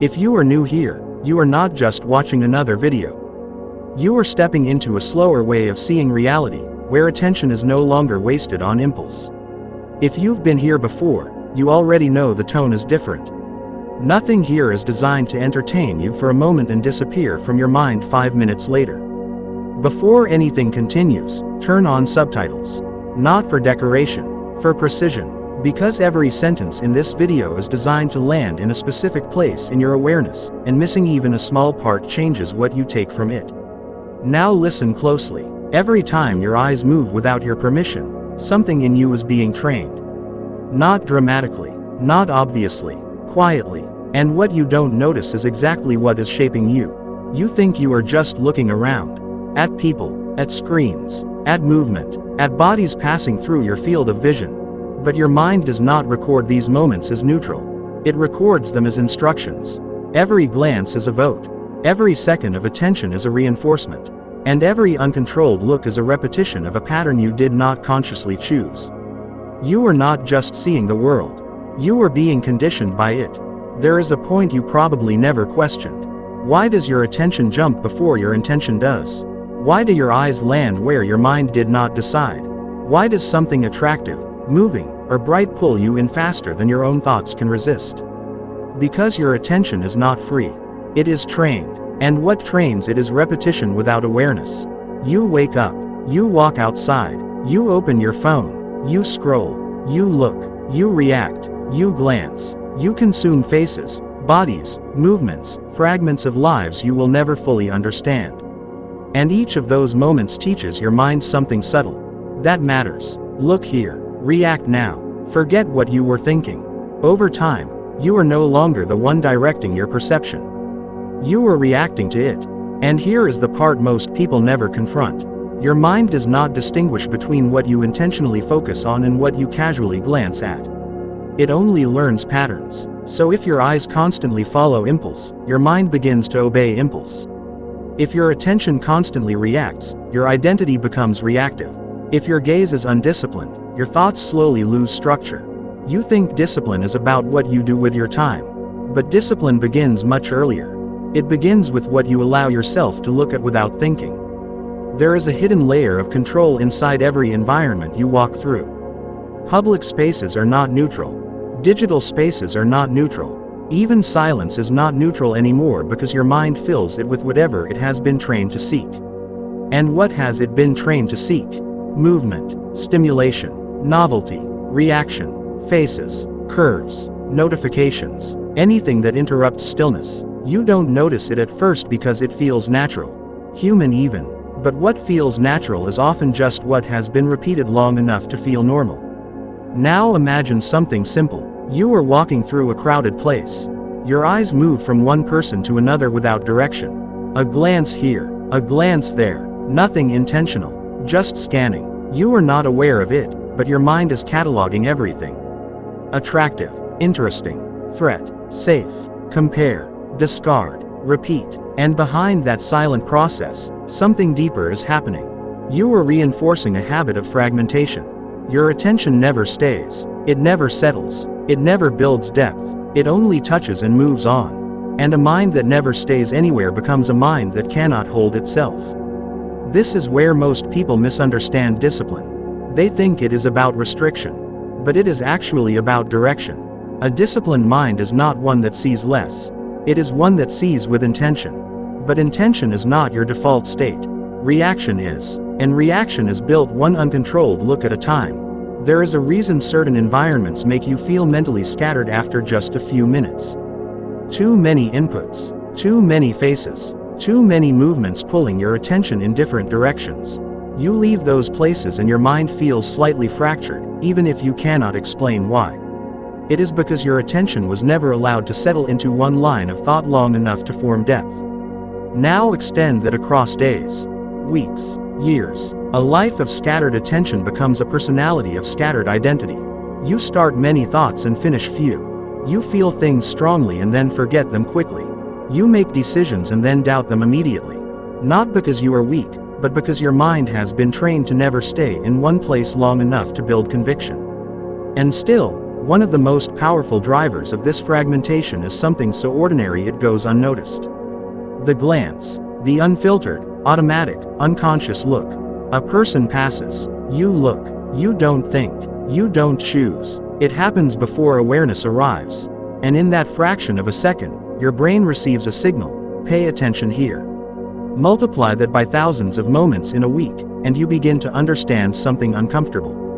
If you are new here, you are not just watching another video. You are stepping into a slower way of seeing reality, where attention is no longer wasted on impulse. If you've been here before, you already know the tone is different. Nothing here is designed to entertain you for a moment and disappear from your mind 5 minutes later. Before anything continues, turn on subtitles. Not for decoration, for precision. Because every sentence in this video is designed to land in a specific place in your awareness, and missing even a small part changes what you take from it. Now listen closely. Every time your eyes move without your permission, something in you is being trained. Not dramatically, not obviously, quietly, and what you don't notice is exactly what is shaping you. You think you are just looking around, at people, at screens, at movement, at bodies passing through your field of vision. But your mind does not record these moments as neutral. It records them as instructions. Every glance is a vote. Every second of attention is a reinforcement. And every uncontrolled look is a repetition of a pattern you did not consciously choose. You are not just seeing the world. You are being conditioned by it. There is a point you probably never questioned. Why does your attention jump before your intention does? Why do your eyes land where your mind did not decide? Why does something attractive, moving, or bright pull you in faster than your own thoughts can resist? Because your attention is not free. It is trained. And what trains it is repetition without awareness. You wake up. You walk outside. You open your phone. You scroll. You look. You react. You glance. You consume faces, bodies, movements, fragments of lives you will never fully understand. And each of those moments teaches your mind something subtle. That matters. Look here. React now. Forget what you were thinking. Over time, you are no longer the one directing your perception. You are reacting to it. And here is the part most people never confront. Your mind does not distinguish between what you intentionally focus on and what you casually glance at. It only learns patterns. So if your eyes constantly follow impulse, your mind begins to obey impulse. If your attention constantly reacts, your identity becomes reactive. If your gaze is undisciplined, your thoughts slowly lose structure. You think discipline is about what you do with your time. But discipline begins much earlier. It begins with what you allow yourself to look at without thinking. There is a hidden layer of control inside every environment you walk through. Public spaces are not neutral. Digital spaces are not neutral. Even silence is not neutral anymore because your mind fills it with whatever it has been trained to seek. And what has it been trained to seek? Movement, stimulation, novelty, reaction, faces, curves, notifications, anything that interrupts stillness. You don't notice it at first because it feels natural, human even. But what feels natural is often just what has been repeated long enough to feel normal. Now imagine something simple. You are walking through a crowded place. Your eyes move from one person to another without direction. A glance here, a glance there, nothing intentional, just scanning. You are not aware of it, but your mind is cataloging everything. Attractive, interesting, threat, safe, compare, discard, repeat. And behind that silent process, something deeper is happening. You are reinforcing a habit of fragmentation. Your attention never stays. It never settles. It never builds depth. It only touches and moves on. And a mind that never stays anywhere becomes a mind that cannot hold itself. This is where most people misunderstand discipline. They think it is about restriction. But it is actually about direction. A disciplined mind is not one that sees less. It is one that sees with intention. But intention is not your default state. Reaction is. And reaction is built one uncontrolled look at a time. There is a reason certain environments make you feel mentally scattered after just a few minutes. Too many inputs. Too many faces. Too many movements pulling your attention in different directions. You leave those places and your mind feels slightly fractured, even if you cannot explain why. It is because your attention was never allowed to settle into one line of thought long enough to form depth. Now extend that across days, weeks, years. A life of scattered attention becomes a personality of scattered identity. You start many thoughts and finish few. You feel things strongly and then forget them quickly. You make decisions and then doubt them immediately. Not because you are weak, but because your mind has been trained to never stay in one place long enough to build conviction. And still, One of the most powerful drivers of this fragmentation is something so ordinary it goes unnoticed. The glance. The unfiltered, automatic, unconscious look. A person passes. You look. You don't think. You don't choose. It happens before awareness arrives. And in that fraction of a second, your brain receives a signal. Pay attention here. Multiply that by thousands of moments in a week, and you begin to understand something uncomfortable.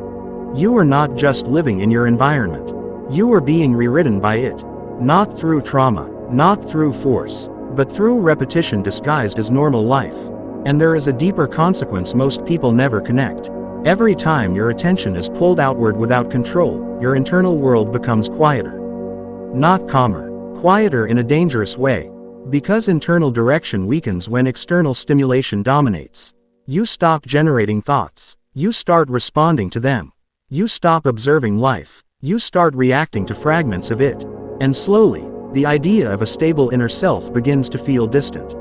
You are not just living in your environment. You are being rewritten by it. Not through trauma, not through force, but through repetition disguised as normal life. And there is a deeper consequence most people never connect. Every time your attention is pulled outward without control, your internal world becomes quieter. Not calmer, quieter in a dangerous way. Because internal direction weakens when external stimulation dominates. You stop generating thoughts. You start responding to them. You stop observing life. You start reacting to fragments of it. And slowly, the idea of a stable inner self begins to feel distant.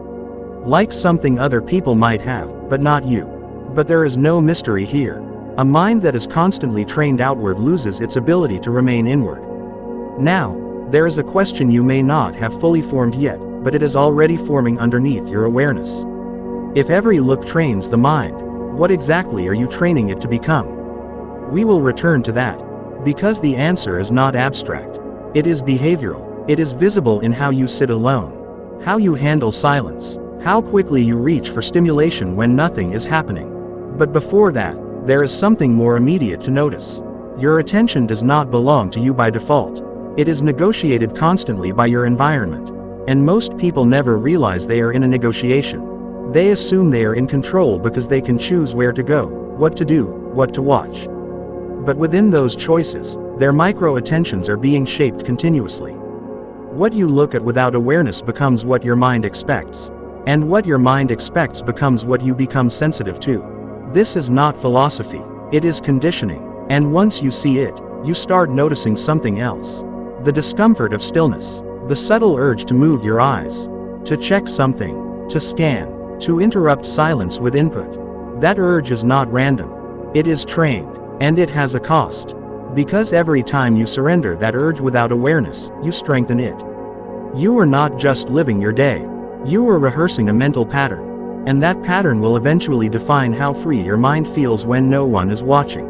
Like something other people might have, but not you. But there is no mystery here. A mind that is constantly trained outward loses its ability to remain inward. Now, there is a question you may not have fully formed yet, but it is already forming underneath your awareness. If every look trains the mind, what exactly are you training it to become? We will return to that. Because the answer is not abstract. It is behavioral. It is visible in how you sit alone. How you handle silence. How quickly you reach for stimulation when nothing is happening. But before that, there is something more immediate to notice. Your attention does not belong to you by default. It is negotiated constantly by your environment. And most people never realize they are in a negotiation. They assume they are in control because they can choose where to go, what to do, what to watch. But within those choices, their micro-attentions are being shaped continuously. What you look at without awareness becomes what your mind expects. And what your mind expects becomes what you become sensitive to. This is not philosophy. It is conditioning. And once you see it, you start noticing something else. The discomfort of stillness. The subtle urge to move your eyes. To check something. To scan. To interrupt silence with input. That urge is not random. It is trained. And it has a cost. Because every time you surrender that urge without awareness, you strengthen it. You are not just living your day. You are rehearsing a mental pattern. And that pattern will eventually define how free your mind feels when no one is watching.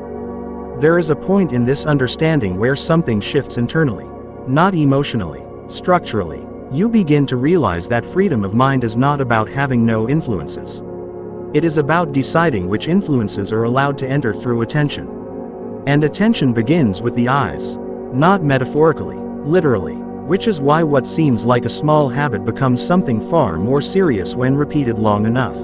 There is a point in this understanding where something shifts internally. Not emotionally, structurally. You begin to realize that freedom of mind is not about having no influences. It is about deciding which influences are allowed to enter through attention. And attention begins with the eyes. Not metaphorically, literally, which is why what seems like a small habit becomes something far more serious when repeated long enough.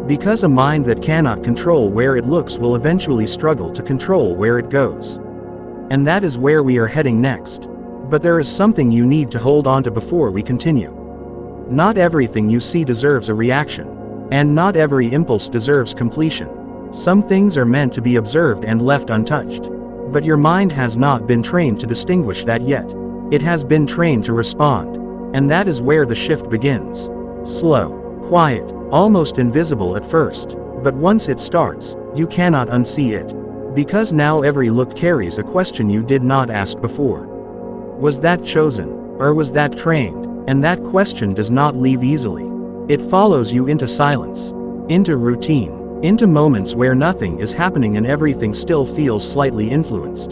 Because a mind that cannot control where it looks will eventually struggle to control where it goes. And that is where we are heading next. But there is something you need to hold on to before we continue. Not everything you see deserves a reaction. And not every impulse deserves completion. Some things are meant to be observed and left untouched. But your mind has not been trained to distinguish that yet. It has been trained to respond. And that is where the shift begins. Slow, quiet, almost invisible at first. But once it starts, you cannot unsee it. Because now every look carries a question you did not ask before. Was that chosen? Or was that trained? And that question does not leave easily. It follows you into silence. Into routine. Into moments where nothing is happening and everything still feels slightly influenced.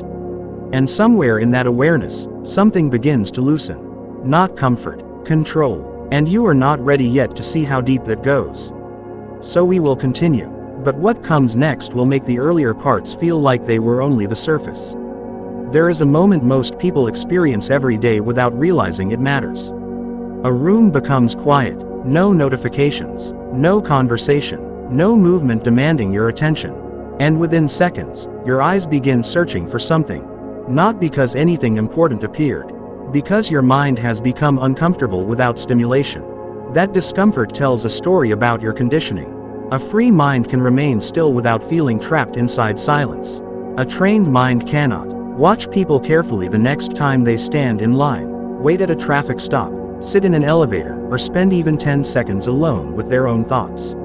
And somewhere in that awareness, something begins to loosen. Not comfort, control. And you are not ready yet to see how deep that goes. So we will continue. But what comes next will make the earlier parts feel like they were only the surface. There is a moment most people experience every day without realizing it matters. A room becomes quiet. No notifications. No conversation. No movement demanding your attention. And within seconds, your eyes begin searching for something. Not because anything important appeared. Because your mind has become uncomfortable without stimulation. That discomfort tells a story about your conditioning. A free mind can remain still without feeling trapped inside silence. A trained mind cannot. Watch people carefully the next time they stand in line, wait at a traffic stop, sit in an elevator, or spend even 10 seconds alone with their own thoughts.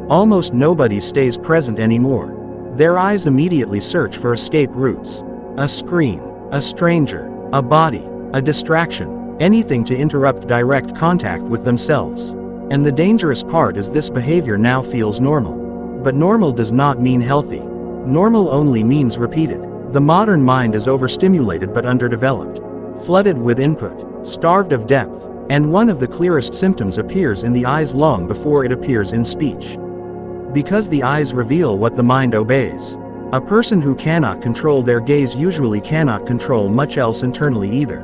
Almost nobody stays present anymore. Their eyes immediately search for escape routes. A screen, a stranger, a body, a distraction, anything to interrupt direct contact with themselves. And the dangerous part is this behavior now feels normal. But normal does not mean healthy. Normal only means repeated. The modern mind is overstimulated but underdeveloped, flooded with input, starved of depth, and one of the clearest symptoms appears in the eyes long before it appears in speech. Because the eyes reveal what the mind obeys. A person who cannot control their gaze usually cannot control much else internally either.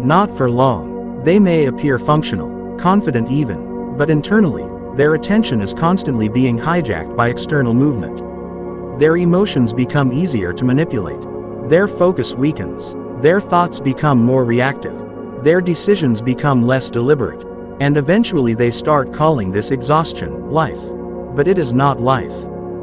Not for long. They may appear functional, confident even, but internally, their attention is constantly being hijacked by external movement. Their emotions become easier to manipulate. Their focus weakens. Their thoughts become more reactive. Their decisions become less deliberate. And eventually they start calling this exhaustion life. But it is not life.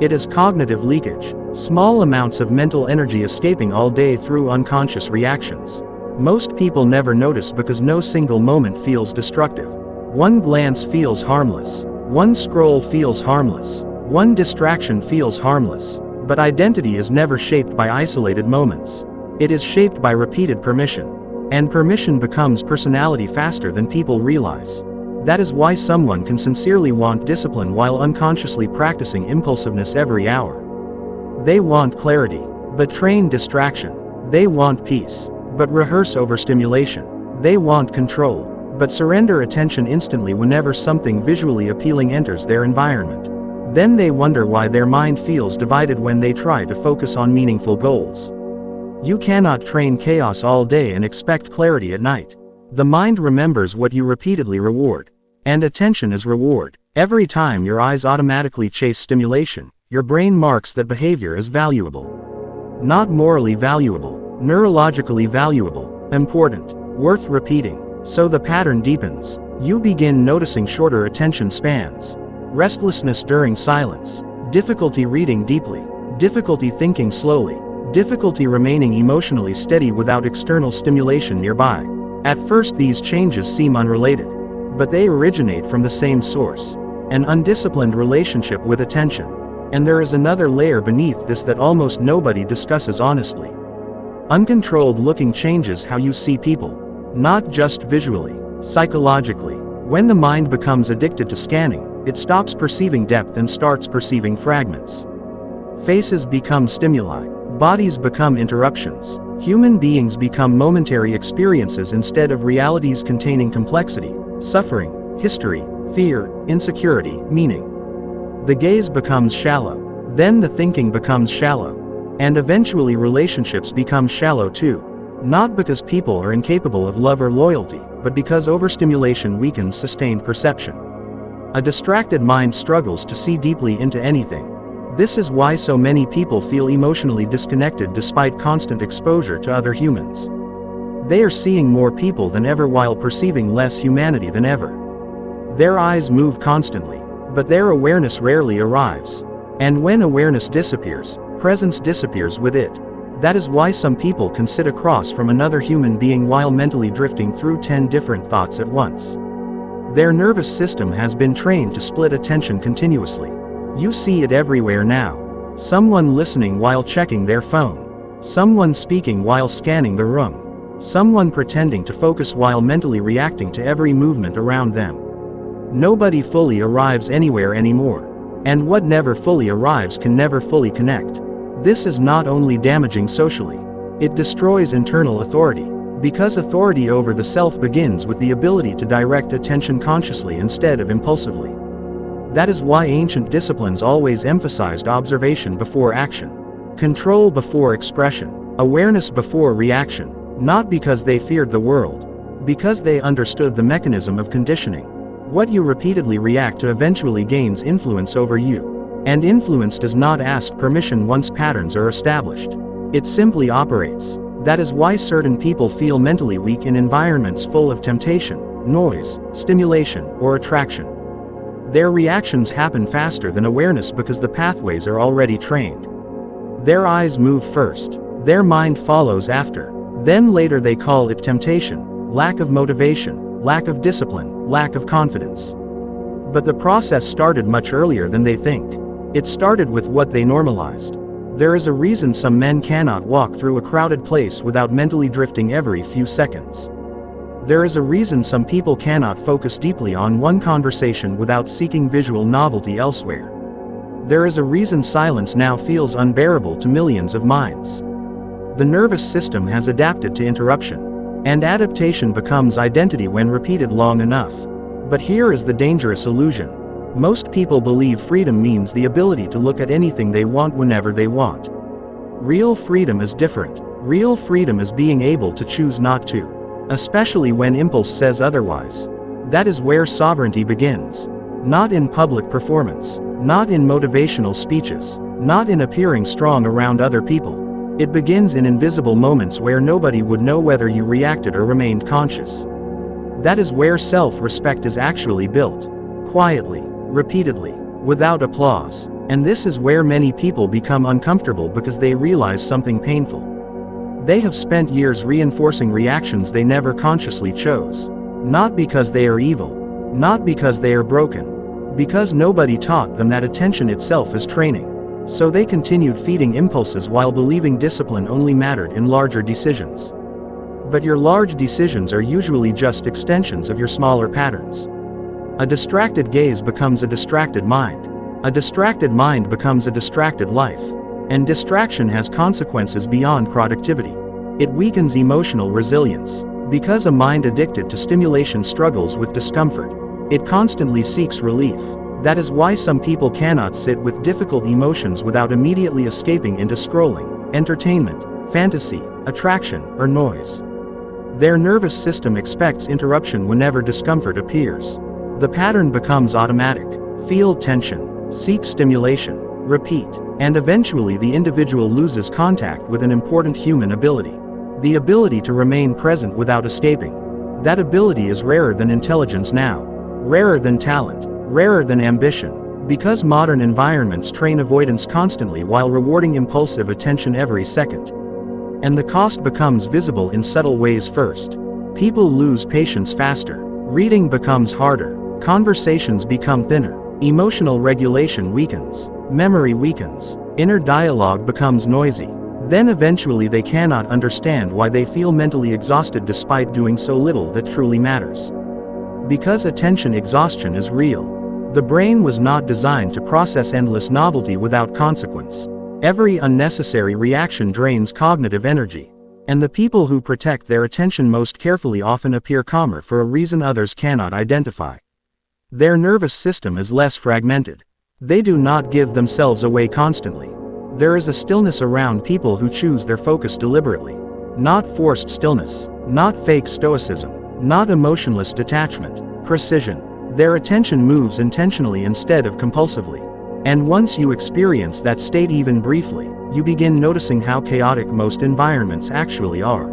It is cognitive leakage, small amounts of mental energy escaping all day through unconscious reactions. Most people never notice because no single moment feels destructive. One glance feels harmless. One scroll feels harmless. One distraction feels harmless. But identity is never shaped by isolated moments. It is shaped by repeated permission. And permission becomes personality faster than people realize. That is why someone can sincerely want discipline while unconsciously practicing impulsiveness every hour. They want clarity, but train distraction. They want peace, but rehearse overstimulation. They want control, but surrender attention instantly whenever something visually appealing enters their environment. Then they wonder why their mind feels divided when they try to focus on meaningful goals. You cannot train chaos all day and expect clarity at night. The mind remembers what you repeatedly reward. And attention is reward. Every time your eyes automatically chase stimulation, your brain marks that behavior as valuable. Not morally valuable, neurologically valuable, important, worth repeating. So the pattern deepens. You begin noticing shorter attention spans. Restlessness during silence. Difficulty reading deeply. Difficulty thinking slowly. Difficulty remaining emotionally steady without external stimulation nearby. At first these changes seem unrelated. But they originate from the same source. An undisciplined relationship with attention. And there is another layer beneath this that almost nobody discusses honestly. Uncontrolled looking changes how you see people. Not just visually, psychologically. When the mind becomes addicted to scanning, it stops perceiving depth and starts perceiving fragments. Faces become stimuli. Bodies become interruptions. Human beings become momentary experiences instead of realities containing complexity, suffering, history, fear, insecurity, meaning. The gaze becomes shallow. Then the thinking becomes shallow. And eventually relationships become shallow too. Not because people are incapable of love or loyalty, but because overstimulation weakens sustained perception. A distracted mind struggles to see deeply into anything. This is why so many people feel emotionally disconnected despite constant exposure to other humans. They are seeing more people than ever while perceiving less humanity than ever. Their eyes move constantly, but their awareness rarely arrives. And when awareness disappears, presence disappears with it. That is why some people can sit across from another human being while mentally drifting through 10 different thoughts at once. Their nervous system has been trained to split attention continuously. You see it everywhere now. Someone listening while checking their phone. Someone speaking while scanning the room. Someone pretending to focus while mentally reacting to every movement around them. Nobody fully arrives anywhere anymore. And what never fully arrives can never fully connect. This is not only damaging socially. It destroys internal authority. Because authority over the self begins with the ability to direct attention consciously instead of impulsively. That is why ancient disciplines always emphasized observation before action. Control before expression. Awareness before reaction. Not because they feared the world. Because they understood the mechanism of conditioning. What you repeatedly react to eventually gains influence over you. And influence does not ask permission once patterns are established. It simply operates. That is why certain people feel mentally weak in environments full of temptation, noise, stimulation, or attraction. Their reactions happen faster than awareness because the pathways are already trained. Their eyes move first. Their mind follows after. Then later they call it temptation, lack of motivation, lack of discipline, lack of confidence. But the process started much earlier than they think. It started with what they normalized. There is a reason some men cannot walk through a crowded place without mentally drifting every few seconds. There is a reason some people cannot focus deeply on one conversation without seeking visual novelty elsewhere. There is a reason silence now feels unbearable to millions of minds. The nervous system has adapted to interruption, and adaptation becomes identity when repeated long enough. But here is the dangerous illusion. Most people believe freedom means the ability to look at anything they want whenever they want. Real freedom is different. Real freedom is being able to choose not to, especially when impulse says otherwise. That is where sovereignty begins. Not in public performance, not in motivational speeches, not in appearing strong around other people. It begins in invisible moments where nobody would know whether you reacted or remained conscious. That is where self-respect is actually built. Quietly, repeatedly, without applause. And this is where many people become uncomfortable because they realize something painful. They have spent years reinforcing reactions they never consciously chose. Not because they are evil, not because they are broken, because nobody taught them that attention itself is training. So they continued feeding impulses while believing discipline only mattered in larger decisions. But your large decisions are usually just extensions of your smaller patterns. A distracted gaze becomes a distracted mind. A distracted mind becomes a distracted life. And distraction has consequences beyond productivity. It weakens emotional resilience. Because a mind addicted to stimulation struggles with discomfort. It constantly seeks relief. That is why some people cannot sit with difficult emotions without immediately escaping into scrolling, entertainment, fantasy, attraction, or noise. Their nervous system expects interruption whenever discomfort appears. The pattern becomes automatic. Feel tension, seek stimulation, repeat, and eventually the individual loses contact with an important human ability. The ability to remain present without escaping. That ability is rarer than intelligence now. Rarer than talent. Rarer than ambition. Because modern environments train avoidance constantly while rewarding impulsive attention every second. And the cost becomes visible in subtle ways first. People lose patience faster. Reading becomes harder. Conversations become thinner. Emotional regulation weakens. Memory weakens. Inner dialogue becomes noisy. Then eventually they cannot understand why they feel mentally exhausted despite doing so little that truly matters. Because attention exhaustion is real. The brain was not designed to process endless novelty without consequence. Every unnecessary reaction drains cognitive energy. And the people who protect their attention most carefully often appear calmer for a reason others cannot identify. Their nervous system is less fragmented. They do not give themselves away constantly. There is a stillness around people who choose their focus deliberately. Not forced stillness, not fake stoicism, not emotionless detachment, precision. Their attention moves intentionally instead of compulsively. And once you experience that state even briefly, you begin noticing how chaotic most environments actually are.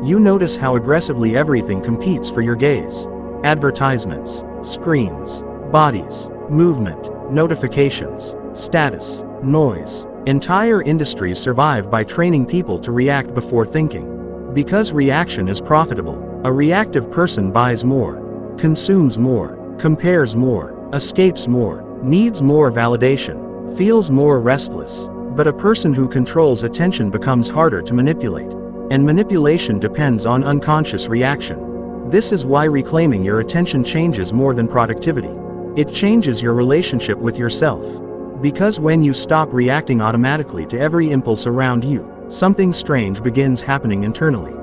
You notice how aggressively everything competes for your gaze. Advertisements, screens, bodies, movement, notifications, status, noise. Entire industries survive by training people to react before thinking. Because reaction is profitable, a reactive person buys more, consumes more, compares more, escapes more, needs more validation, feels more restless. But a person who controls attention becomes harder to manipulate. And manipulation depends on unconscious reaction. This is why reclaiming your attention changes more than productivity. It changes your relationship with yourself. Because when you stop reacting automatically to every impulse around you, something strange begins happening internally.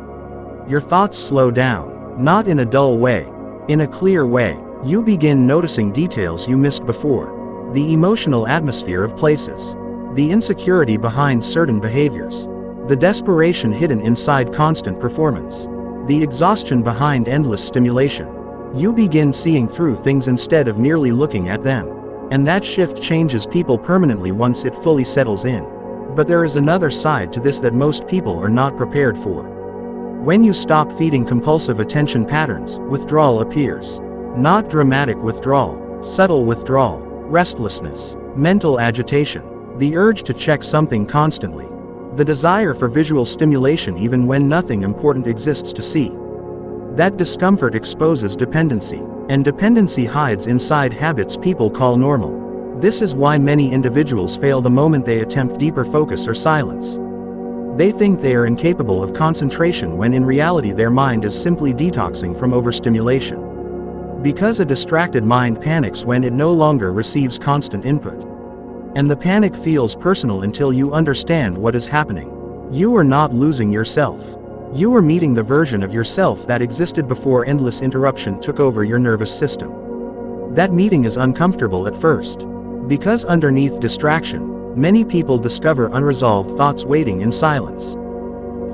Your thoughts slow down, not in a dull way, in a clear way. You begin noticing details you missed before. The emotional atmosphere of places. The insecurity behind certain behaviors. The desperation hidden inside constant performance. The exhaustion behind endless stimulation. You begin seeing through things instead of merely looking at them. And that shift changes people permanently once it fully settles in. But there is another side to this that most people are not prepared for. When you stop feeding compulsive attention patterns, withdrawal appears. Not dramatic withdrawal, subtle withdrawal, restlessness, mental agitation, the urge to check something constantly. The desire for visual stimulation even when nothing important exists to see. That discomfort exposes dependency, and dependency hides inside habits people call normal. This is why many individuals fail the moment they attempt deeper focus or silence. They think they are incapable of concentration when in reality their mind is simply detoxing from overstimulation. Because a distracted mind panics when it no longer receives constant input. And the panic feels personal until you understand what is happening. You are not losing yourself. You are meeting the version of yourself that existed before endless interruption took over your nervous system. That meeting is uncomfortable at first. Because underneath distraction, many people discover unresolved thoughts waiting in silence.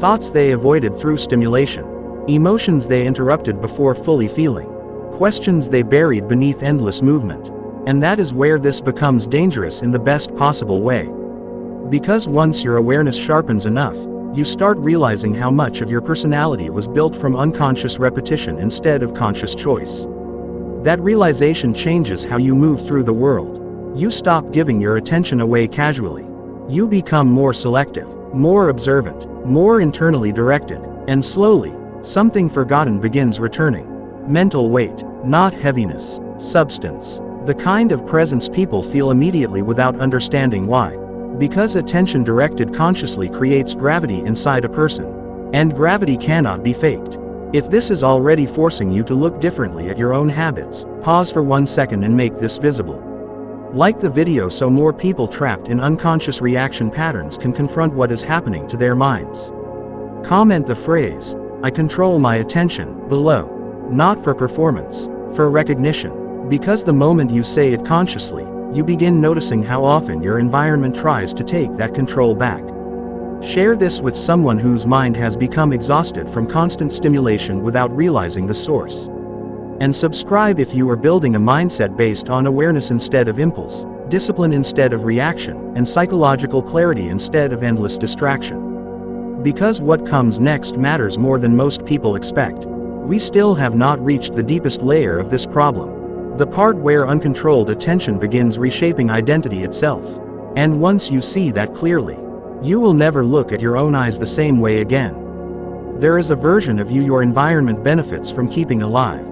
Thoughts they avoided through stimulation. Emotions they interrupted before fully feeling. Questions they buried beneath endless movement. And that is where this becomes dangerous in the best possible way. Because once your awareness sharpens enough, you start realizing how much of your personality was built from unconscious repetition instead of conscious choice. That realization changes how you move through the world. You stop giving your attention away casually. You become more selective, more observant, more internally directed, and slowly, something forgotten begins returning. Mental weight, not heaviness, substance. The kind of presence people feel immediately without understanding why. Because attention directed consciously creates gravity inside a person. And gravity cannot be faked. If this is already forcing you to look differently at your own habits, pause for 1 second and make this visible. Like the video so more people trapped in unconscious reaction patterns can confront what is happening to their minds. Comment the phrase, "I control my attention," below. Not for performance, for recognition. Because the moment you say it consciously, you begin noticing how often your environment tries to take that control back. Share this with someone whose mind has become exhausted from constant stimulation without realizing the source. And subscribe if you are building a mindset based on awareness instead of impulse, discipline instead of reaction, and psychological clarity instead of endless distraction. Because what comes next matters more than most people expect. We still have not reached the deepest layer of this problem. The part where uncontrolled attention begins reshaping identity itself. And once you see that clearly, you will never look at your own eyes the same way again. There is a version of you your environment benefits from keeping alive.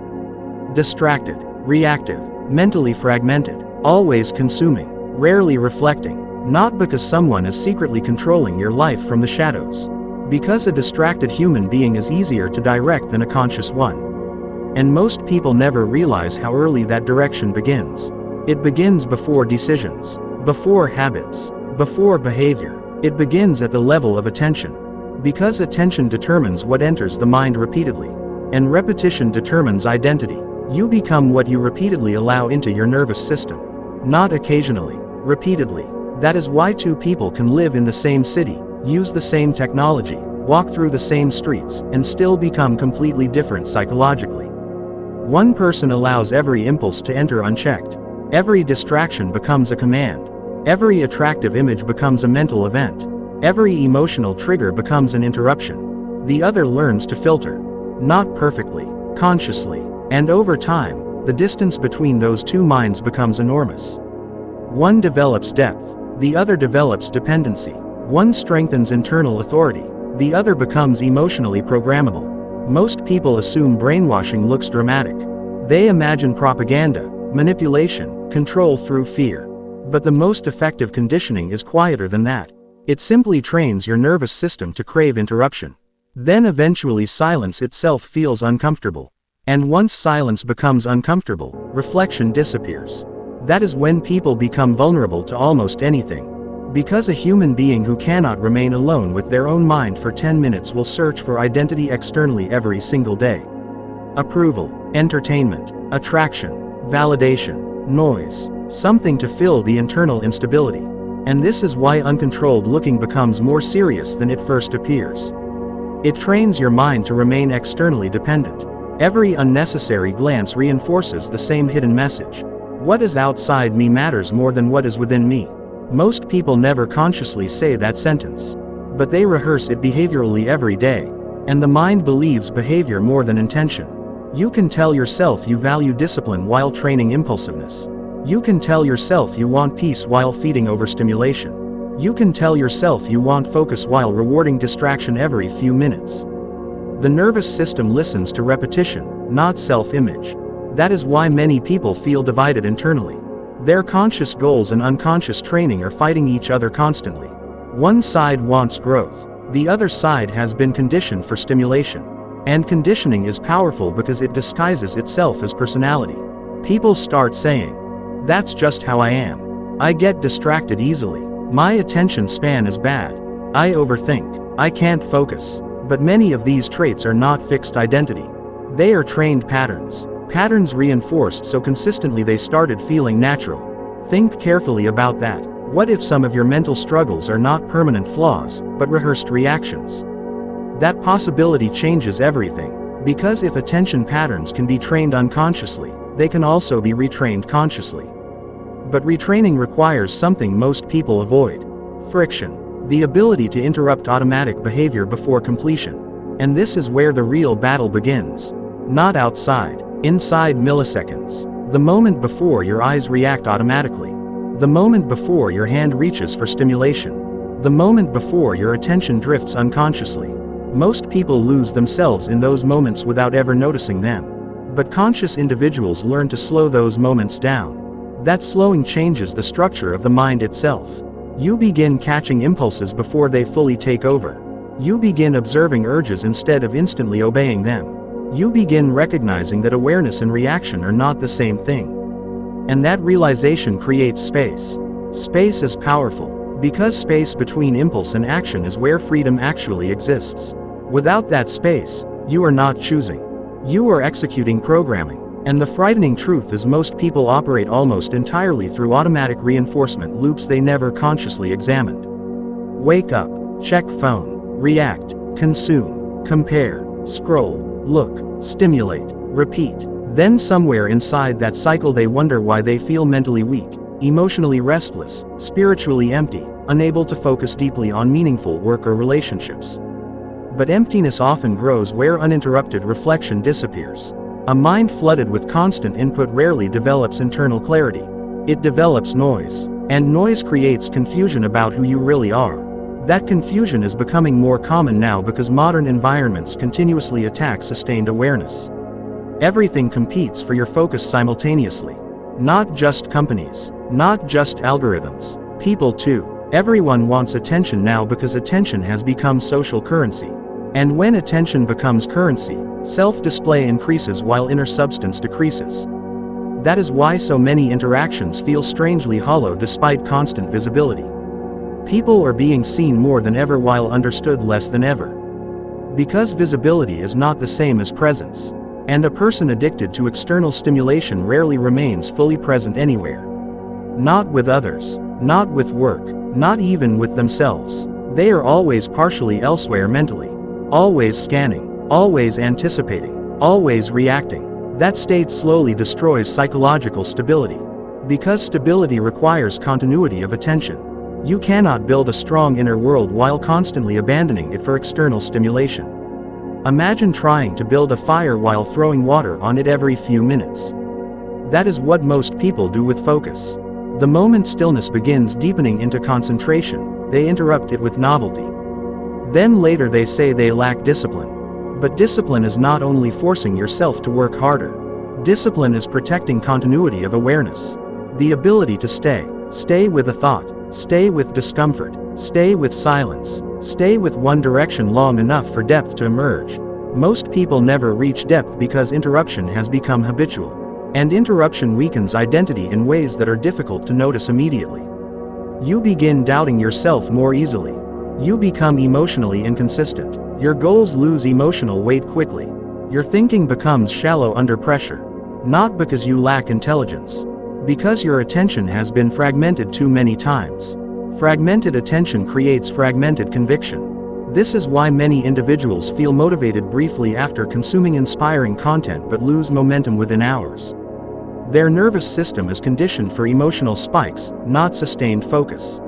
Distracted, reactive, mentally fragmented, always consuming, rarely reflecting, not because someone is secretly controlling your life from the shadows. Because a distracted human being is easier to direct than a conscious one. And most people never realize how early that direction begins. It begins before decisions, before habits, before behavior. It begins at the level of attention. Because attention determines what enters the mind repeatedly. And repetition determines identity. You become what you repeatedly allow into your nervous system. Not occasionally, repeatedly. That is why two people can live in the same city, use the same technology, walk through the same streets, and still become completely different psychologically. One person allows every impulse to enter unchecked. Every distraction becomes a command. Every attractive image becomes a mental event. Every emotional trigger becomes an interruption. The other learns to filter. Not perfectly, consciously. And over time, the distance between those two minds becomes enormous. One develops depth, the other develops dependency. One strengthens internal authority, the other becomes emotionally programmable. Most people assume brainwashing looks dramatic. They imagine propaganda, manipulation, control through fear. But the most effective conditioning is quieter than that. It simply trains your nervous system to crave interruption. Then eventually silence itself feels uncomfortable. And once silence becomes uncomfortable, reflection disappears. That is when people become vulnerable to almost anything. Because a human being who cannot remain alone with their own mind for 10 minutes will search for identity externally every single day. Approval, entertainment, attraction, validation, noise, something to fill the internal instability. And this is why uncontrolled looking becomes more serious than it first appears. It trains your mind to remain externally dependent. Every unnecessary glance reinforces the same hidden message. What is outside me matters more than what is within me. Most people never consciously say that sentence. But they rehearse it behaviorally every day. And the mind believes behavior more than intention. You can tell yourself you value discipline while training impulsiveness. You can tell yourself you want peace while feeding overstimulation. You can tell yourself you want focus while rewarding distraction every few minutes. The nervous system listens to repetition, not self-image. That is why many people feel divided internally. Their conscious goals and unconscious training are fighting each other constantly. One side wants growth. The other side has been conditioned for stimulation. And conditioning is powerful because it disguises itself as personality. People start saying, "That's just how I am. I get distracted easily. My attention span is bad. I overthink. I can't focus." But many of these traits are not fixed identity. They are trained patterns. Patterns reinforced so consistently they started feeling natural. Think carefully about that. What if some of your mental struggles are not permanent flaws, but rehearsed reactions? That possibility changes everything. Because if attention patterns can be trained unconsciously, they can also be retrained consciously. But retraining requires something most people avoid: friction. The ability to interrupt automatic behavior before completion. And this is where the real battle begins. Not outside. Inside milliseconds. The moment before your eyes react automatically. The moment before your hand reaches for stimulation. The moment before your attention drifts unconsciously. Most people lose themselves in those moments without ever noticing them. But conscious individuals learn to slow those moments down. That slowing changes the structure of the mind itself. You begin catching impulses before they fully take over. You begin observing urges instead of instantly obeying them. You begin recognizing that awareness and reaction are not the same thing. And that realization creates space. Space is powerful, because space between impulse and action is where freedom actually exists. Without that space, you are not choosing. You are executing programming. And the frightening truth is most people operate almost entirely through automatic reinforcement loops they never consciously examined. Wake up, check phone, react, consume, compare, scroll, look, stimulate, repeat. Then somewhere inside that cycle they wonder why they feel mentally weak, emotionally restless, spiritually empty, unable to focus deeply on meaningful work or relationships. But emptiness often grows where uninterrupted reflection disappears. A mind flooded with constant input rarely develops internal clarity. It develops noise. And noise creates confusion about who you really are. That confusion is becoming more common now because modern environments continuously attack sustained awareness. Everything competes for your focus simultaneously. Not just companies. Not just algorithms. People too. Everyone wants attention now because attention has become social currency. And when attention becomes currency, self-display increases while inner substance decreases. That is why so many interactions feel strangely hollow despite constant visibility. People are being seen more than ever while understood less than ever. Because visibility is not the same as presence. And a person addicted to external stimulation rarely remains fully present anywhere. Not with others. Not with work. Not even with themselves. They are always partially elsewhere mentally. Always scanning. Always anticipating. Always reacting. That state slowly destroys psychological stability. Because stability requires continuity of attention. You cannot build a strong inner world while constantly abandoning it for external stimulation. Imagine trying to build a fire while throwing water on it every few minutes. That is what most people do with focus. The moment stillness begins deepening into concentration, they interrupt it with novelty. Then later they say they lack discipline. But discipline is not only forcing yourself to work harder. Discipline is protecting continuity of awareness. The ability to stay with a thought, stay with discomfort, stay with silence, stay with one direction long enough for depth to emerge. Most people never reach depth because interruption has become habitual. And interruption weakens identity in ways that are difficult to notice immediately. You begin doubting yourself more easily. You become emotionally inconsistent. Your goals lose emotional weight quickly. Your thinking becomes shallow under pressure. Not because you lack intelligence. Because your attention has been fragmented too many times. Fragmented attention creates fragmented conviction. This is why many individuals feel motivated briefly after consuming inspiring content but lose momentum within hours. Their nervous system is conditioned for emotional spikes, not sustained focus.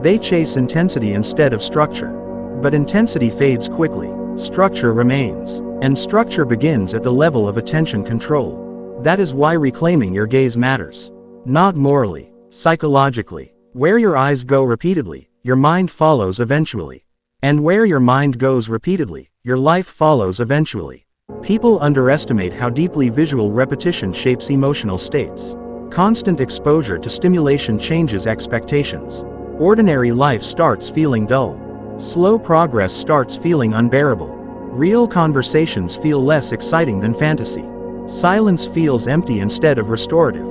They chase intensity instead of structure. But intensity fades quickly, structure remains, and structure begins at the level of attention control. That is why reclaiming your gaze matters. Not morally, psychologically. Where your eyes go repeatedly, your mind follows eventually. And where your mind goes repeatedly, your life follows eventually. People underestimate how deeply visual repetition shapes emotional states. Constant exposure to stimulation changes expectations. Ordinary life starts feeling dull. Slow progress starts feeling unbearable. Real conversations feel less exciting than fantasy. Silence feels empty instead of restorative.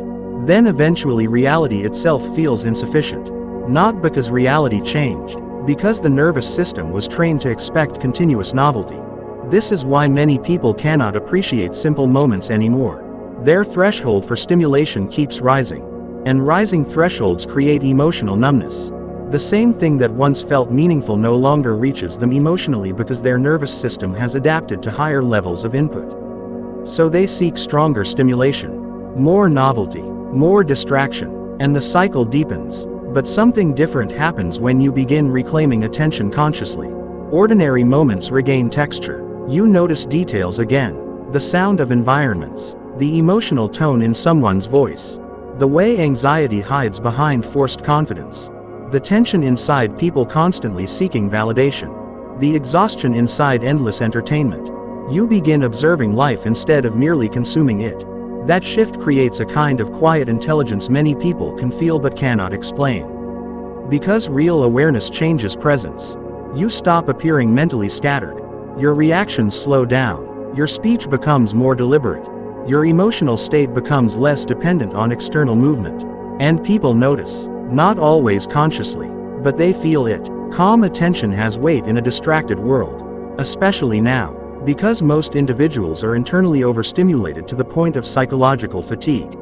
Then eventually reality itself feels insufficient. Not because reality changed, because the nervous system was trained to expect continuous novelty. This is why many people cannot appreciate simple moments anymore. Their threshold for stimulation keeps rising. And rising thresholds create emotional numbness. The same thing that once felt meaningful no longer reaches them emotionally because their nervous system has adapted to higher levels of input. So they seek stronger stimulation, more novelty, more distraction, and the cycle deepens. But something different happens when you begin reclaiming attention consciously. Ordinary moments regain texture. You notice details again. The sound of environments, the emotional tone in someone's voice, the way anxiety hides behind forced confidence, the tension inside people constantly seeking validation, the exhaustion inside endless entertainment. You begin observing life instead of merely consuming it. That shift creates a kind of quiet intelligence many people can feel but cannot explain. Because real awareness changes presence. You stop appearing mentally scattered. Your reactions slow down. Your speech becomes more deliberate. Your emotional state becomes less dependent on external movement. And people notice, not always consciously, but they feel it. Calm attention has weight in a distracted world. Especially now, because most individuals are internally overstimulated to the point of psychological fatigue.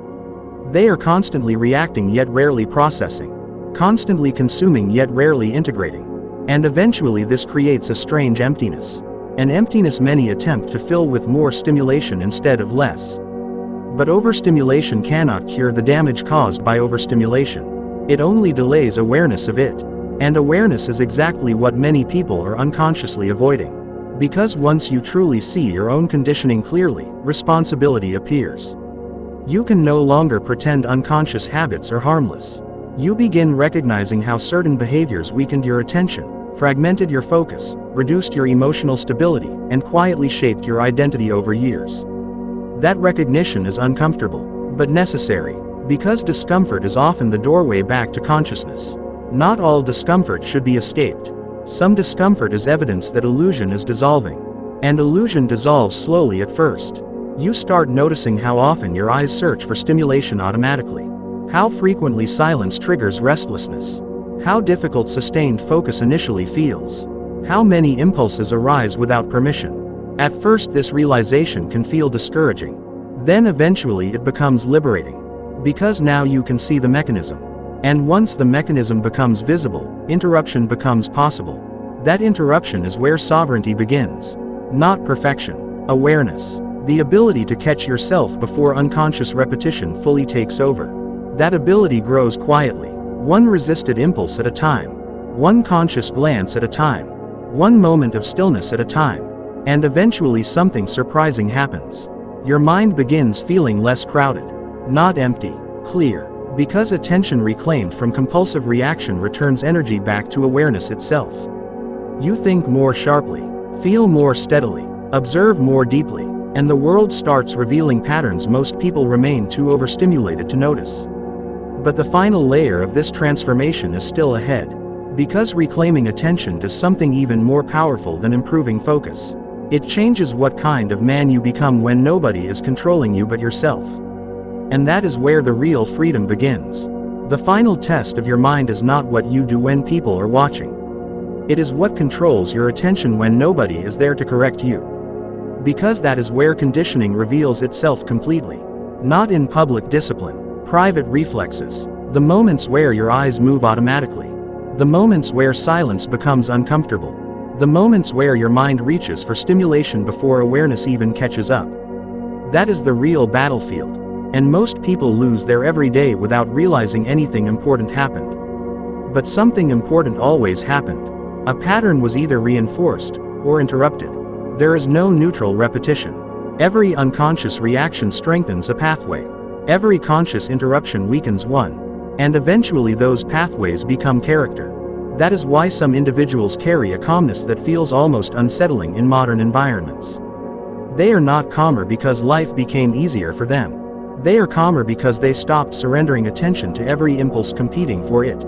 They are constantly reacting yet rarely processing. Constantly consuming yet rarely integrating. And eventually this creates a strange emptiness. An emptiness many attempt to fill with more stimulation instead of less. But overstimulation cannot cure the damage caused by overstimulation. It only delays awareness of it. And awareness is exactly what many people are unconsciously avoiding. Because once you truly see your own conditioning clearly, responsibility appears. You can no longer pretend unconscious habits are harmless. You begin recognizing how certain behaviors weakened your attention, fragmented your focus, reduced your emotional stability, and quietly shaped your identity over years. That recognition is uncomfortable, but necessary, because discomfort is often the doorway back to consciousness. Not all discomfort should be escaped. Some discomfort is evidence that illusion is dissolving. And illusion dissolves slowly at first. You start noticing how often your eyes search for stimulation automatically. How frequently silence triggers restlessness. How difficult sustained focus initially feels. How many impulses arise without permission. At first this realization can feel discouraging. Then eventually it becomes liberating. Because now you can see the mechanism. And once the mechanism becomes visible, interruption becomes possible. That interruption is where sovereignty begins. Not perfection. Awareness. The ability to catch yourself before unconscious repetition fully takes over. That ability grows quietly. One resisted impulse at a time. One conscious glance at a time. One moment of stillness at a time. And eventually something surprising happens. Your mind begins feeling less crowded. Not empty. Clear. Because attention reclaimed from compulsive reaction returns energy back to awareness itself. You think more sharply. Feel more steadily. Observe more deeply. And the world starts revealing patterns most people remain too overstimulated to notice. But the final layer of this transformation is still ahead. Because reclaiming attention does something even more powerful than improving focus. It changes what kind of man you become when nobody is controlling you but yourself. And that is where the real freedom begins. The final test of your mind is not what you do when people are watching. It is what controls your attention when nobody is there to correct you. Because that is where conditioning reveals itself completely. Not in public discipline. Private reflexes. The moments where your eyes move automatically. The moments where silence becomes uncomfortable. The moments where your mind reaches for stimulation before awareness even catches up. That is the real battlefield. And most people lose there every day without realizing anything important happened. But something important always happened. A pattern was either reinforced or interrupted. There is no neutral repetition. Every unconscious reaction strengthens a pathway. Every conscious interruption weakens one. And eventually those pathways become character. That is why some individuals carry a calmness that feels almost unsettling in modern environments. They are not calmer because life became easier for them. They are calmer because they stopped surrendering attention to every impulse competing for it.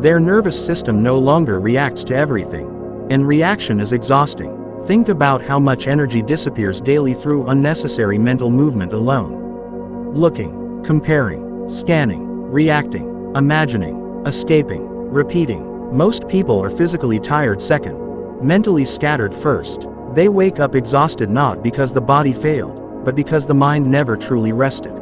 Their nervous system no longer reacts to everything. And reaction is exhausting. Think about how much energy disappears daily through unnecessary mental movement alone. Looking, comparing, scanning, reacting, imagining, escaping, repeating. Most people are physically tired second, mentally scattered first. They wake up exhausted not because the body failed, but because the mind never truly rested.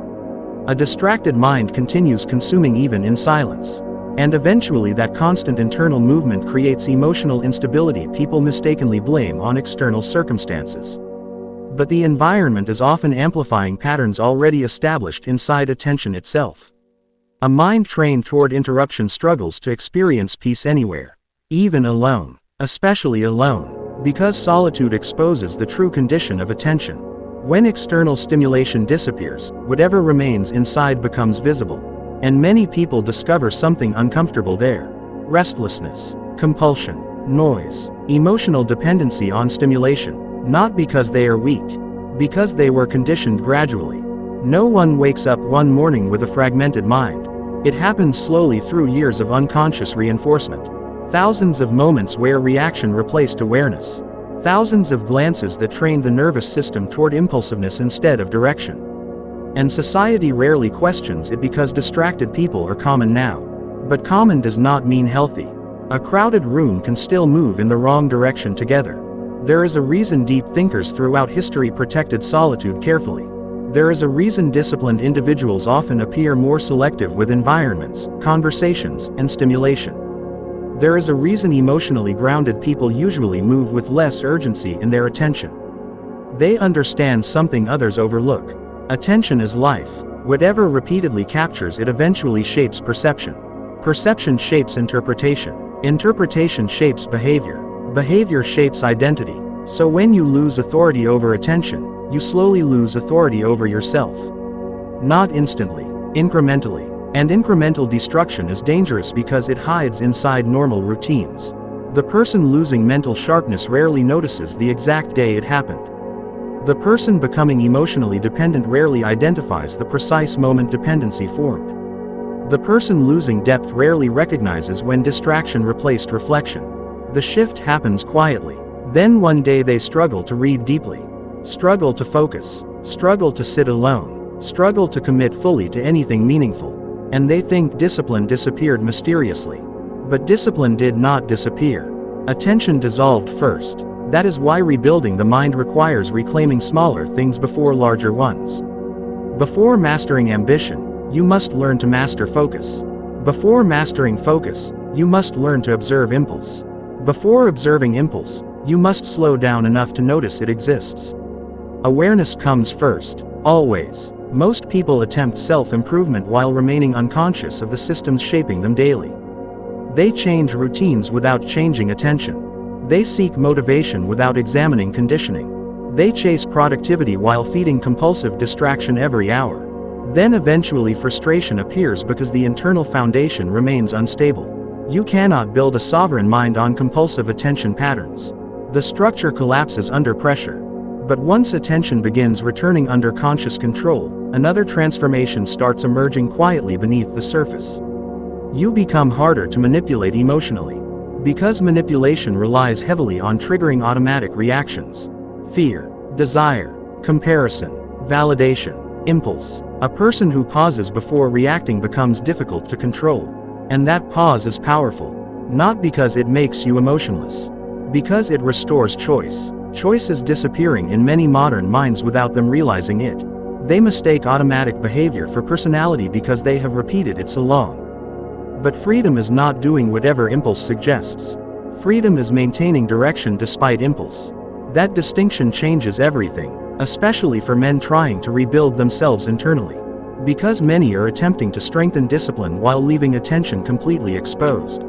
A distracted mind continues consuming even in silence. And eventually that constant internal movement creates emotional instability people mistakenly blame on external circumstances. But the environment is often amplifying patterns already established inside attention itself. A mind trained toward interruption struggles to experience peace anywhere, even alone, especially alone, because solitude exposes the true condition of attention. When external stimulation disappears, whatever remains inside becomes visible. And many people discover something uncomfortable there. Restlessness, compulsion, noise, emotional dependency on stimulation, not because they are weak, because they were conditioned gradually. No one wakes up one morning with a fragmented mind. It happens slowly through years of unconscious reinforcement. Thousands of moments where reaction replaced awareness. Thousands of glances that trained the nervous system toward impulsiveness instead of direction. And society rarely questions it because distracted people are common now. But common does not mean healthy. A crowded room can still move in the wrong direction together. There is a reason deep thinkers throughout history protected solitude carefully. There is a reason disciplined individuals often appear more selective with environments, conversations, and stimulation. There is a reason emotionally grounded people usually move with less urgency in their attention. They understand something others overlook. Attention is life. Whatever repeatedly captures it eventually shapes perception. Perception shapes interpretation. Interpretation shapes behavior. Behavior shapes identity. So when you lose authority over attention, you slowly lose authority over yourself. Not instantly, incrementally. And incremental destruction is dangerous because it hides inside normal routines. The person losing mental sharpness rarely notices the exact day it happened. The person becoming emotionally dependent rarely identifies the precise moment dependency formed. The person losing depth rarely recognizes when distraction replaced reflection. The shift happens quietly. Then one day they struggle to read deeply, struggle to focus, struggle to sit alone, struggle to commit fully to anything meaningful. And they think discipline disappeared mysteriously. But discipline did not disappear. Attention dissolved first. That is why rebuilding the mind requires reclaiming smaller things before larger ones. Before mastering ambition, you must learn to master focus. Before mastering focus, you must learn to observe impulse. Before observing impulse, you must slow down enough to notice it exists. Awareness comes first, always. Most people attempt self-improvement while remaining unconscious of the systems shaping them daily. They change routines without changing attention. They seek motivation without examining conditioning. They chase productivity while feeding compulsive distraction every hour. Then eventually frustration appears because the internal foundation remains unstable. You cannot build a sovereign mind on compulsive attention patterns. The structure collapses under pressure. But once attention begins returning under conscious control, another transformation starts emerging quietly beneath the surface. You become harder to manipulate emotionally. Because manipulation relies heavily on triggering automatic reactions. Fear, desire, comparison, validation, impulse. A person who pauses before reacting becomes difficult to control. And that pause is powerful. Not because it makes you emotionless. Because it restores choice. Choice is disappearing in many modern minds without them realizing it. They mistake automatic behavior for personality because they have repeated it so long. But freedom is not doing whatever impulse suggests. Freedom is maintaining direction despite impulse. That distinction changes everything, especially for men trying to rebuild themselves internally. Because many are attempting to strengthen discipline while leaving attention completely exposed.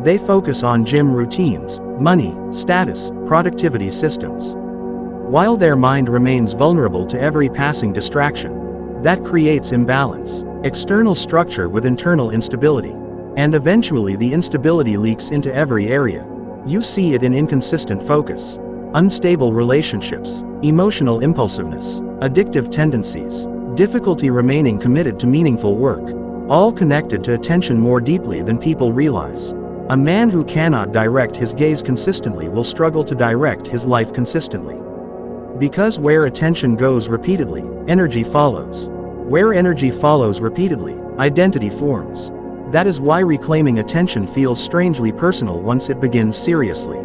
They focus on gym routines, money, status, productivity systems. While their mind remains vulnerable to every passing distraction, that creates imbalance. External structure with internal instability. And eventually the instability leaks into every area. You see it in inconsistent focus, unstable relationships, emotional impulsiveness, addictive tendencies. difficulty remaining committed to meaningful work. All connected to attention more deeply than people realize. A man who cannot direct his gaze consistently will struggle to direct his life consistently. Because where attention goes repeatedly, energy follows. Where energy follows repeatedly, identity forms. That is why reclaiming attention feels strangely personal once it begins seriously.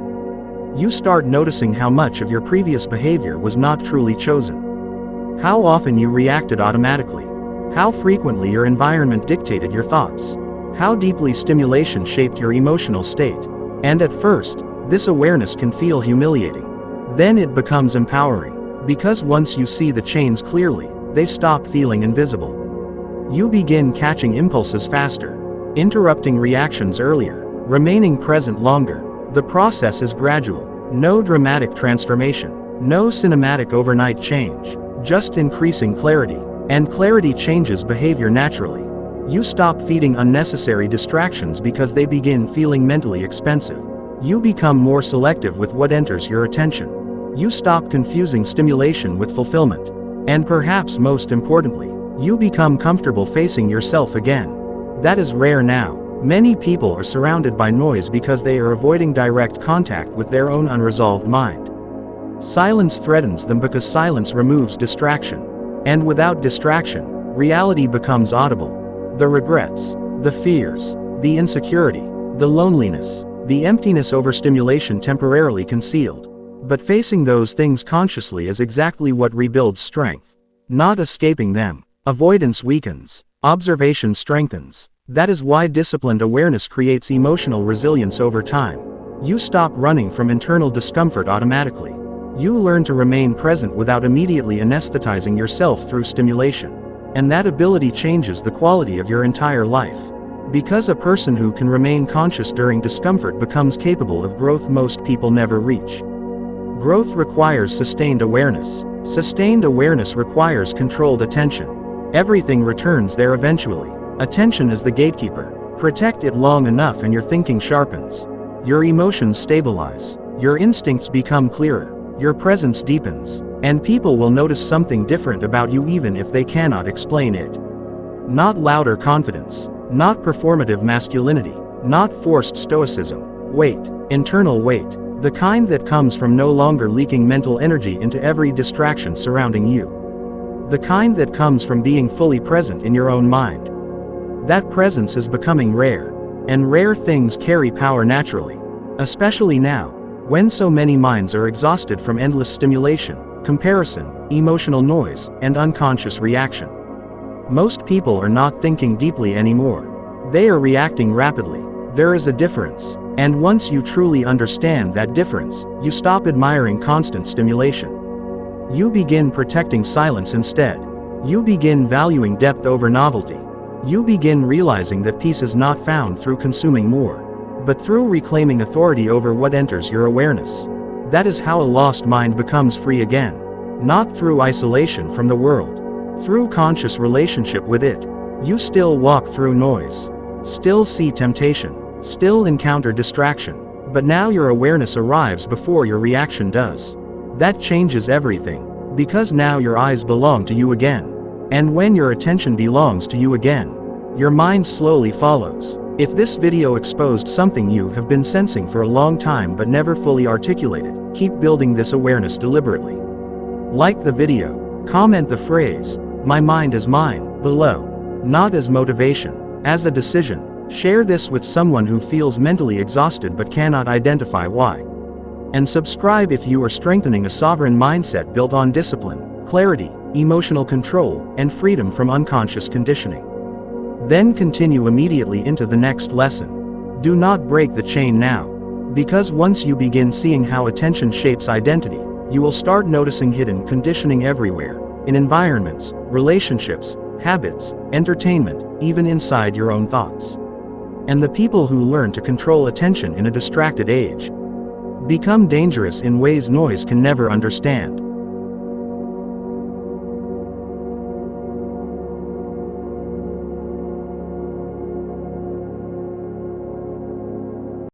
You start noticing how much of your previous behavior was not truly chosen. How often you reacted automatically. How frequently your environment dictated your thoughts. How deeply stimulation shaped your emotional state. And at first, this awareness can feel humiliating. Then it becomes empowering. Because once you see the chains clearly, they stop feeling invisible. You begin catching impulses faster, interrupting reactions earlier, remaining present longer. The process is gradual. No dramatic transformation. No cinematic overnight change. Just increasing clarity. And clarity changes behavior naturally. You stop feeding unnecessary distractions because they begin feeling mentally expensive. You become more selective with what enters your attention. You stop confusing stimulation with fulfillment. And perhaps most importantly, you become comfortable facing yourself again. That is rare now. Many people are surrounded by noise because they are avoiding direct contact with their own unresolved mind. Silence threatens them because silence removes distraction. And without distraction, reality becomes audible. The regrets, the fears, the insecurity, the loneliness, the emptiness overstimulation temporarily concealed. But facing those things consciously is exactly what rebuilds strength. Not escaping them. Avoidance weakens. Observation strengthens. That is why disciplined awareness creates emotional resilience over time. You stop running from internal discomfort automatically. You learn to remain present without immediately anesthetizing yourself through stimulation. And that ability changes the quality of your entire life. Because a person who can remain conscious during discomfort becomes capable of growth most people never reach. Growth requires sustained awareness. Sustained awareness requires controlled attention. Everything returns there eventually. Attention is the gatekeeper. Protect it long enough and your thinking sharpens. Your emotions stabilize. Your instincts become clearer. Your presence deepens. And people will notice something different about you even if they cannot explain it. Not louder confidence. Not performative masculinity. Not forced stoicism. Weight. Internal weight. The kind that comes from no longer leaking mental energy into every distraction surrounding you. The kind that comes from being fully present in your own mind. That presence is becoming rare. And rare things carry power naturally. Especially now, when so many minds are exhausted from endless stimulation, comparison, emotional noise, and unconscious reaction. Most people are not thinking deeply anymore. They are reacting rapidly. There is a difference. And once you truly understand that difference, you stop admiring constant stimulation. You begin protecting silence instead. You begin valuing depth over novelty. You begin realizing that peace is not found through consuming more, but through reclaiming authority over what enters your awareness. That is how a lost mind becomes free again. Not through isolation from the world. Through conscious relationship with it. You still walk through noise. Still see temptation. Still encounter distraction. But now your awareness arrives before your reaction does. That changes everything. Because now your eyes belong to you again. And when your attention belongs to you again, your mind slowly follows. If this video exposed something you have been sensing for a long time but never fully articulated, keep building this awareness deliberately. Like the video, comment the phrase, "My mind is mine," below. Not as motivation, as a decision. Share this with someone who feels mentally exhausted but cannot identify why. And subscribe if you are strengthening a sovereign mindset built on discipline, clarity, emotional control, and freedom from unconscious conditioning. Then continue immediately into the next lesson. Do not break the chain now. Because once you begin seeing how attention shapes identity, you will start noticing hidden conditioning everywhere, in environments, relationships, habits, entertainment, even inside your own thoughts. And the people who learn to control attention in a distracted age become dangerous in ways noise can never understand.